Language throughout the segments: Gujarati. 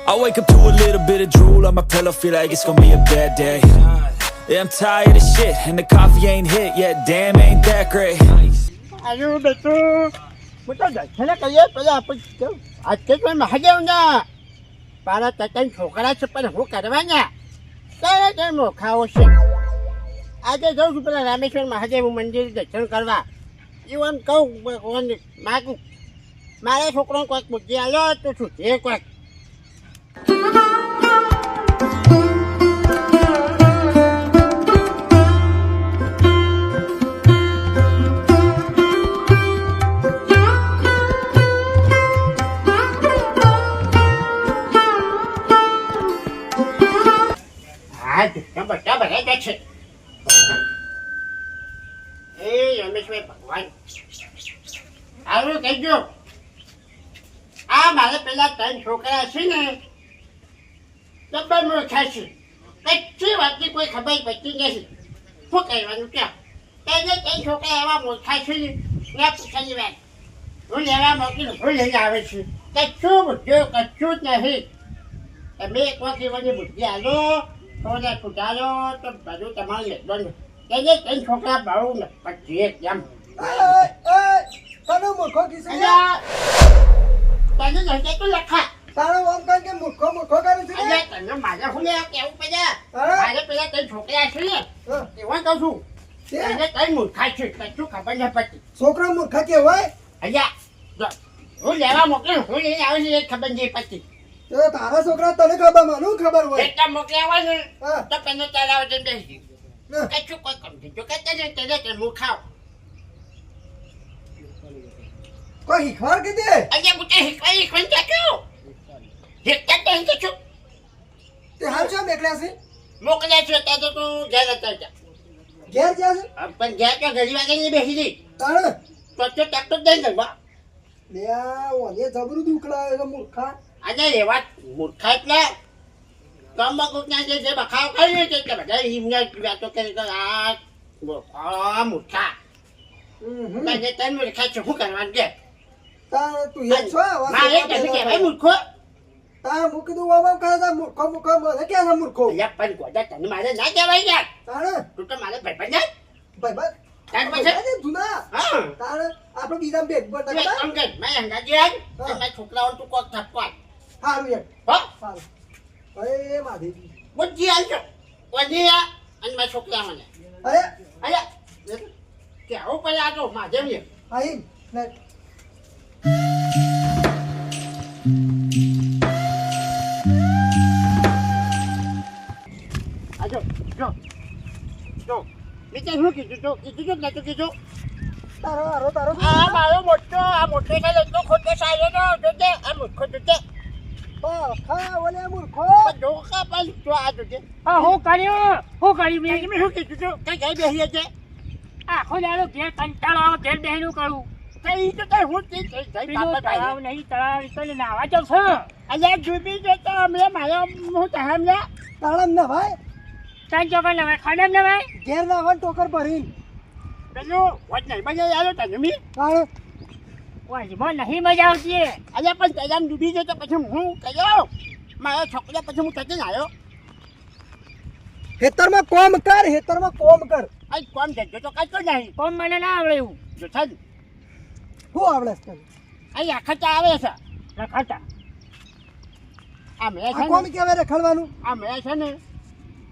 I wake up to a little bit of drool on my pillow, feel like it's gonna be a bad day. Yeah, I'm tired of shit, and the coffee ain't hit yet, damn, ain't that great. આયુ બેટું હું તો દર્શન કરીએ પેલા આપણે કેવું આજ કે કોઈ મહાદેવના મારા તતન છોકરા છે પણ હું કરવાના ત્યારે તે મોખાઓ છે આજે જાઉં છું પેલા રામેશ્વર મહાદેવ મંદિર દર્શન કરવા એવું એમ કહું માગું મારા છોકરાને કોઈક બુદ્ધિ આવ્યો તો શું છે કોઈક બધા ભરાઈ છે એ રમેશભાઈ ભગવાન આવું કહેજો આ મારે પેલા 3 છોકરા છે ને ડબ્બા મૂર્ખા છે કચ્છી વાતની કોઈ ખબર પડતી નથી શું કહેવાનું ક્યાં તેને 3 છોકરા એવા મૂર્ખા છે ને ત્યાં પૂછાની વાત હું લેવા મોકલીને હું લઈને આવે છે કચ્છું બુદ્ધિઓ કચ્છું જ નહીં તમે એક વખત મને બુદ્ધિ આલો થોડા છૂટાલો તો બધું તમારું લેવાનું તેને 3 છોકરા બહુ ને પછી એકદમ તારો મૂર્ખો કિસે તને જશે તું લખા તારો આમ કર કે મૂર્ખો કરે છે અરે તને મારે હું લે કેવું પડે મારે પેલા 3 છોકરા છે ને એવા કહું છું એને 3 મૂર્ખા છે કશું ખબર ન પડતી છોકરા મૂર્ખા કેવાય અહીંયા હું લેવા મોકલું હું લઈને આવું છું એ ખબર નહીં પડતી તો તારા છોકરા તને ખબર માનું ખબર હોય એટલા મોકલ્યા હોય ને તો પેલો ચલાવે છે બેસી કશું કોઈ કમ થઈ જો કે તેને મૂર્ખાવ કોઈ હિખવાર કે દે અહીંયા મુકે હિકવાઈ કોણ ચાક્યો હિકતા તો hinta છું તે હાલ છે એકલા છે મોકલ્યા છે તો તું ઘેર હતા જા ઘેર જા છે પણ ઘેર તો ઘડી વાગે નહીં બેસી જઈ તારે તો ટ્રેક્ટર દઈ દે બા લે ઓને જબરું દુખલા મૂર્ખા આજે એવા મૂર્ખા એટલે ગામમાં કોકના જે બખાવ કર્યો છે કે બધા હિમને વાતો કરી કે આ મૂર્ખા તને 3 મૂર્ખા છે શું કરવાનું કે તારે તું એ છો મારે તને કહેવાય મૂર્ખો તારે મૂકી દઉં આમ કહે છે મૂર્ખો મને કે છે મૂર્ખો અલ્યા પણ ગોડા તને મારે ના કહેવાય યાર તારે તું તો મારે ભાઈ ભાઈ ભાઈ તાર પાસે તું ના હા તારે આપણે બીજા બેગ પર તું એક કામ કર મેં હંગાજી આજ તમારા છોકરાઓ તું કોક થપવાય સારું યાર હો સારું અરે માધેજી બુદ્ધિ આવજો વધી આ અને મારા છોકરા મને અરે અલ્યા કે આવું પડે આ તો માધેવ ને આઈ ને આજો જો નીચે શું કીધું તો કીધું ને તો કીધું તારો આ મારો મોટો કાલે તો ખોટો સાયો તો જોજે આ મૂર્ખો જોજે ખા ઓલે મૂર્ખો ધોકા પણ તો આ જોજે હા હું કર્યું મેં શું કીધું તો કઈ કઈ બેસી છે આખો દાડો ઘેર કંટાળો આવે ઘેર બેહીનું કરું કઈ તો કઈ હું તે પેલું તળાવ નહીં તળાવ તો નાવા જાઉં છું અલ્યા ડૂબી જતો હમણાં મારો હું હમણાં તાળમ ના ભાઈ ત્રણ ચોકર નવાય ખાડમ નવાય ઘેર ના ટોકર ભરીને પેલું વચ નહીં મજા આવ્યો તને મી તાળે વાજમાં નહીં મજા આવતી અલ્યા પણ તૈયાર ડૂબી જતો પછી હું કયો મારો છોકરો પછી હું થતી આવ્યો હેતરમાં કોમ કર આ કોમ જજો તો કઈ તો નહીં કોમ મને ના આવડે એવું જો થાય શું આવડે છે તને અહીં આખા આવે છે રખાતા આ મેં આ છે કોમ ને કેવે રખડવાનું આ મેં છે ને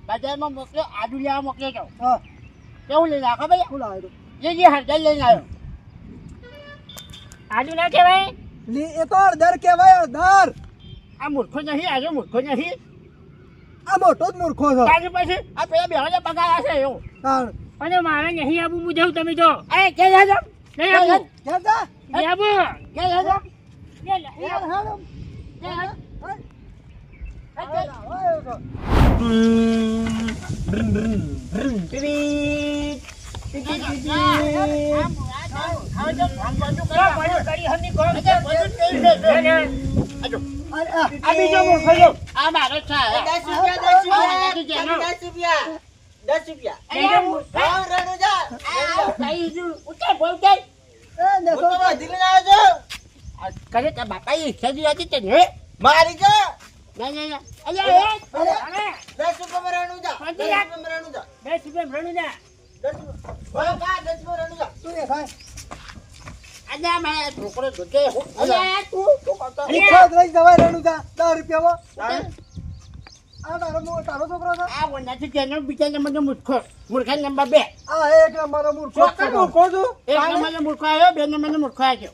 બજારમાં મોકલ્યો આદુ લેવા મોકલ્યો તો હા કેવું લઈને આખો ભાઈ શું લાવે જે હરજાઈ લઈને આવ્યો આજુ ના કહેવાય લી એ તો અડધર કહેવાય અડધર આ મૂર્ખો નહીં આજે મૂર્ખો નહીં આ મોટો જ મૂર્ખો છે તારી પછી આ પેલા બેવાને પગાર હશે એવું તાણ અને મારે નહીં આવું હું જઉં તમે જો અરે કે જાજો નહીં આવું ઘેર જા નહીં આવું કે જાજો નહીં આવું. આ બીજો મૂર્ખો જો આ મારો છે 10 રૂપિયા કરે તા બાપા ઈચ્છા હતી તને મારી જા ના ના ના અલ્યા એ અરે 10 રૂપિયામાં રણુજા. પાંચી 10 લાખ. રૂપિયામાં રણુજા. 10 રૂપિયા ભરણું જા. 10 રૂપિયા રણુજા. તું એ ખાય. અલ્યા મારા છોકરો જોકે અલ્યા તું શું કરતો ઈચ્છા જ રહી જવાય રણુજા. 10 રૂપિયામાં. આ તારો છોકરો છે? આ વનાથી કેનો બીજા નંબરનો મૂર્ખા નંબર 2 આ એક નંબરનો મૂર્ખો જ છે. એક નંબરનો મૂર્ખો આવ્યો 2 નંબરનો મૂર્ખો આવ્યો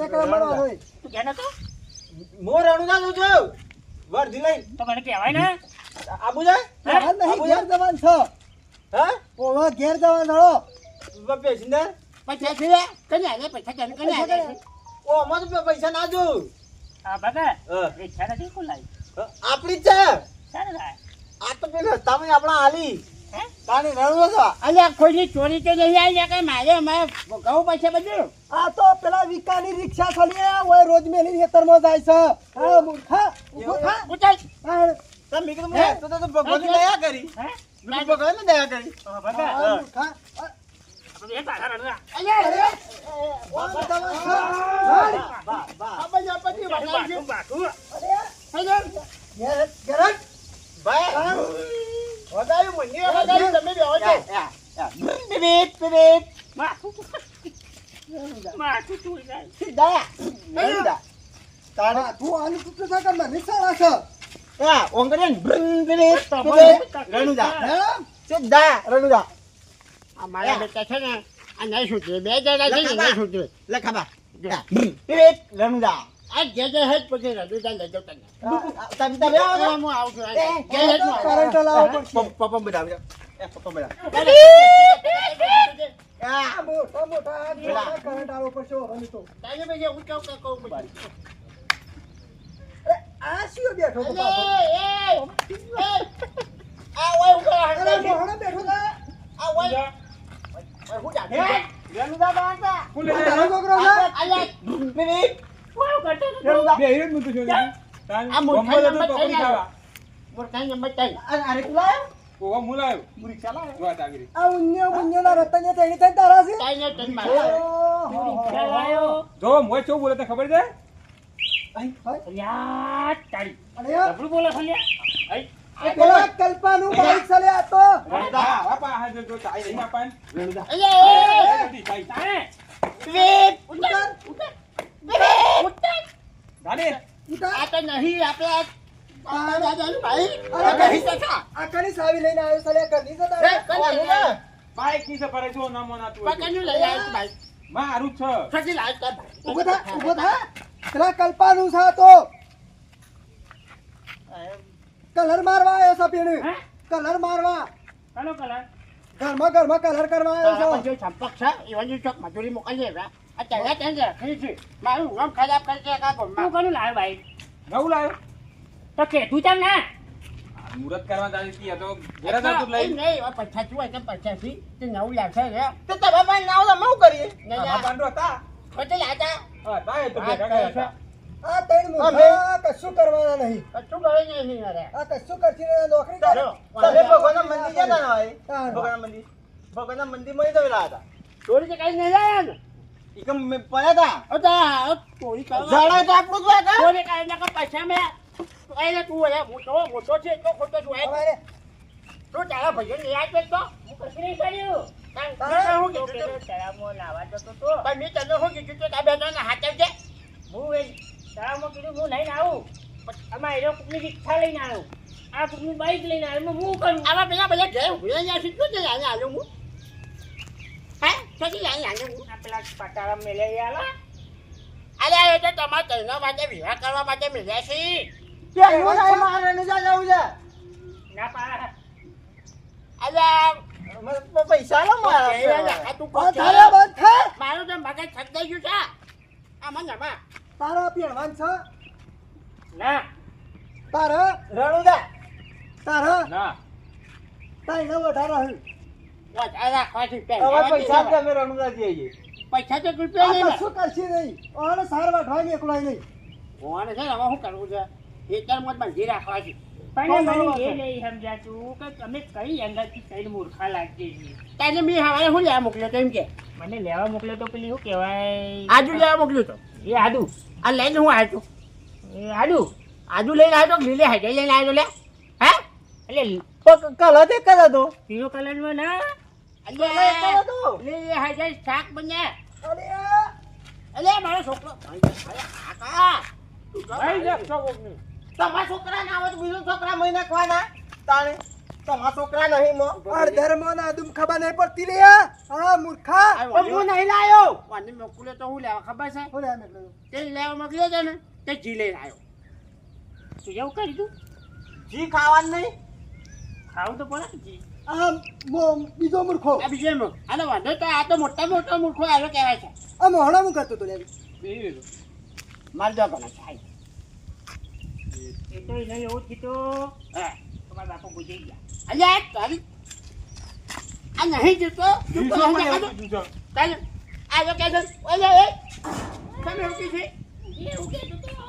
એક નંબરનો હોય. તું કેનો તો? મો રણુજા નું છું. વર્ધી લઈ. તો મને કહેવાય ને. આબુ જાય? હા? નહીં ઘેર જવાન છે. હા? ઓવા ઘેર જવાન ધડો. પેસેન્જર? પૈસા છે કને આલે પૈસા કને કને આલે ઓ અમાર તો પૈસા ના જો. આ બગા હા. ઈચ્છા નથી ખોલાઈ. આપણી જ છે. ચાલે ભાઈ. આ તો પેલો તમે આપણા આલી. હે? તાણી રણુજા. અલ્યા કોઈની ચોરી તો નહીં આવી કે મારે અમારે ઘઉં પૈસા બધું આ તો પેલા વિકાની રિક્ષા ચલી ઓય રોજ મેલી ખેતરમાં જાય છે. હા મૂર્ખા ઉભો થા. ઉતાર હા, તમે કીધું તો ભગવાનની દયા કરી. હે? ભગવાનની દયા કરી. તો બગા હા, મૂર્ખા. આપણે એ તારા રણુજા. અલ્યા ઓય તમારે બા બા અબજ અપતી બાટું બાટું. અલ્યા ઘેર ઘેર ભાઈ વધાયું મને વધાયું તમે બેહો છો પીપીપ પીપીપ બાટું. બાટું તું જાય. દયા રણુજા. તારે હા, તું આની કુકુ થા કે મને સાલા છે. હા ઓંગરેન પીપીપ પીપીપ રણુજા. હે? સીધા રણુજા. અમારા બેટા છે ને આ નહીં છૂટે 2 જણા છે ને નહીં છૂટે લે ખબર પીપીપ રણુજા. આ જે હેડ પછી રજૂ લઈ જાઉં તને તમે આવો હું આવું છું જે હેડ માં કરંટ લાવવો પડશે. પપ્પા બધા પપ્પા બધા આ મોટા મોટા આ જોડા કરંટ આવવો પડશે ઓહની તો. તારે પછી હું કહું પછી અરે, આ શું બેઠો તો પાછો? આ ઓય ઉભા અરે, મોહણો બેઠો તા. આ ઓય હું જાણે રણુજા બાંધા. આ તારો છોકરો છે? અલ્યા પીપીપ કોણ કરતો હતો? રણુજા. આ મૂર્ખા નંબર 3 મૂર્ખા નંબર 3 અરે તુલા મુરી ચાલા. આ ઉન્યો મુન્યોના રતનિયા તેડી થઈને તારા છે? તાઈને તન માર ઓહો. ચાલાયો. જો મોય શું બોલે તને ખબર છે? અલ્યા તારી. અરે યાર, ડબલું બોલે ખલ્યા. આઈ. એ પેલા કલ્પાનું બાઈક ચાલે આ તો. હા, બાપા, હા, જો ચાઈ નહીં આપણ. રણુજા. અલ્યા બધી ચાઈ. તારે. પીપીપ ઉતાર ઉતાર દાદી, ઉઠા. આ તો નહીં આપણે આ દાદાનું ભાઈ અરે, નહીં સખા આ કની સાવી લઈને આવ્યો ચાલે ઘરની છે રે તારે? કને બાઈક ની સફાઈ જો ના મોના તું. પકડ્યું લઈ આવ્યો ભાઈ મારું જ છે. ફટી લાય તો ઉભો થા, ઉભો થા. પેલા કલ્પાનું છે આ તો. કલર મારવા આવ્યો છે પીણે. હે? કલર મારવા. કાલો કલર. ઘરમાં કલર કરવા આવ્યો છે. જો ચંપક છે એવાની ચોક મજૂરી મોકલી રે આ ચાલ્યા ત્યાં રાખી છે મારું નામ ખરાબ કરશે કા તું ગોમાં કોનું લાવ્યો ભાઈ? નવું લાવ્યો. તો કે તું ચાલ ને. મુહૂર્ત કરવા જાવી હતી, આ તો ઘરે જ હતું લઈ. નહીં આ પૈસા છું એટલે પૈસા થી તે નવું લાવશે રે તો તમે ભાઈ નાવ તો હું કરીએ. નહીં આ પાંડો હતા. ખોટે લાતા હા, તાય તો આ ભેગા કરે છે કર્યા આ ત્રણ મૂર્ખા કશું કરવાના નહીં. કશું કરે નહીં રે આ કશું કરતી નહીં, નોકરી કરે. તમે ભગવાનના મંદિર ગયા હતા ને ભાઈ? તાર. ભગવાનના મંદિરમાં જવેલા હતા. ચોરી તો કઈ નહીં જાય ને ઈ કેમ મેં પડ્યા હતા. ચોરી કરવા ઝાડા તો આપણું જ હતા. ચોરી કાઢી નાખો પૈસા મેં એટલે તું અરે મોટો છે એટલો ખોટો છું અમારે તું તારા ભાઈઓ નહીં આવે તો હું કશું નહીં કર્યું. તારે હું તો કીધું પેલો તળાવમાં લાવવા જતો તો. પણ મેં તને શું કીધું તું તારા બેટાને હાચવજે હું એ તળાવમાં કીધું હું લઈને આવું. પછી આમાં એ કોકની રિક્ષા લઈને આવ્યો. આ કોકની બાઈક લઈને આવ્યો. એમાં હું કરું? આવા પેલા બધા ઘેર ઉભી રહ્યા છે શું છે આને આલ્યો હું હે પછી આને આલ્યો હું આ પેલા પટારા મેલે આલા. અરે એ તો તમારા તૈના માટે વિવાહ કરવા માટે મળ્યા છે ત્યાં એવું થાય મારે રણુજા જવું છે. ના પા. અરે મને પૈસા લો મારા. તું બંધ થા, બંધ થા. મારું તો મગજ છગડાઈ ગયું છે આમાં નમા તારા પહેરવાન છે? ના. તારા રણુજા. તારા ના. તાઈને વધારે હે. વધારે રાખવાથી હવે પૈસા જ અમે રણુજા જઈએ છીએ. પૈસા તો રૂપિયા નહીં આ ને કશું કરશે નહીં. ઓને સાર વાઢવાની એકલાય નહીં. હોવાને છે ને હવે શું કરવું છે ખેતરમાં જ બંધી રાખવા છે પણ મને એ નહીં સમજાતું કે તમે કઈ એંગલથી કઈ મૂર્ખા લાગીએ છીએ. તારે મેં હવારે શું લેવા મોકલ્યો તો એમ કે મને લેવા મોકલ્યો તો પેલી શું કહેવાય? આજુ લેવા મોકલ્યું તો એ આડું. આ લઈને હું આવ્યો છું એ આડું. આજુ લઈને આવ્યો તો લીલે હાજર લઈને આવ્યો લે હે એટલે કલર તે કલર તો પીળો કલરમાં ના લીલે હાજર શાક બન્યા અરે અલે મારો છોકરો કાકા ભાઈ જા ચોકની તમારા છોકરા ના આવે તો બીજો છોકરા મહિને નાખવાના તાણે તમારા છોકરા નહીં મો અડધરમાં ના દુમ ખબર નહીં પડતી લે હા મૂર્ખા પણ હું નહીં લાયો વાને મોકલ્યો તો હું લેવા ખબર છે હું લે મેં તે લેવા મોકલ્યો છે ને તે જી લઈને આવ્યો તું એવું કરી તું જી ખાવાનું નહીં ખાવું તો પડે ને જી. આ બીજો મૂર્ખો આ બીજે મો આનો વાંધો તો આ તો મોટો મૂર્ખો આવ્યો કહેવાય છે આ મોહણા હું કરતો તો લે માર દો ગણા છે એ તો નહીં એવું કીધું હા તમારા બાપુ ગુજરી ગયા અલ્યા તારી આ નહીં જતો તારે આ જો કે છે ઓલે એ તમે ઉઠી છે એવું કીધું તો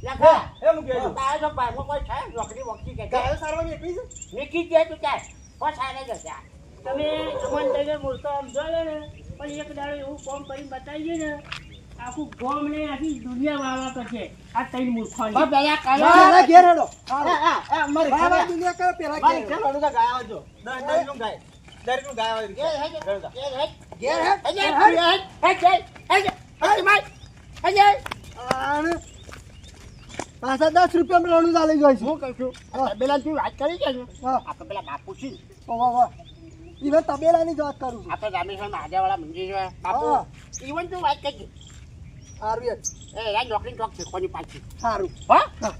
લખા એમ કહેજો તારે તો પાછો કોઈ છે નોકરી વોકરી કે ગાયો સારવાની એકલી છે નીકી દે તું ચાલ કોઈ સારે જશે તમે અમન તઈને મૂર્ખો આમ જોયો ને પણ એક દાડો એવું કોમ કરીને બતાવીએ ને આખું ગોમ ને આખી દુનિયા વાવા કરશે આ ત્રણ મૂર્ખોની બસ પેલા પેલા ઘેર હેડો મારી બાબા દુનિયા કરે પેલા મારી ઘેર ખેલ અનુજા ગાય આવજો દરેકનું ગાય દરેકનું ગાય આવે ઘેર હેડ ઘેર હેડ અને પાછા 10 રૂપિયા રણું ચાલી જાય છે હું કહું છું તબેલા તું વાત કરી છે ને હા આપણે પેલા બાપુ છે વાહ વાહ ઈવન તબેલાની જ વાત કરું છું આપણે રામેશ્વર મહાદેવવાળા મંદિર છે બાપુ હા. ઈવન તું વાત કરજે સારું યાર એ નોકરી ચોક છે કોની પાછી સારું હા હા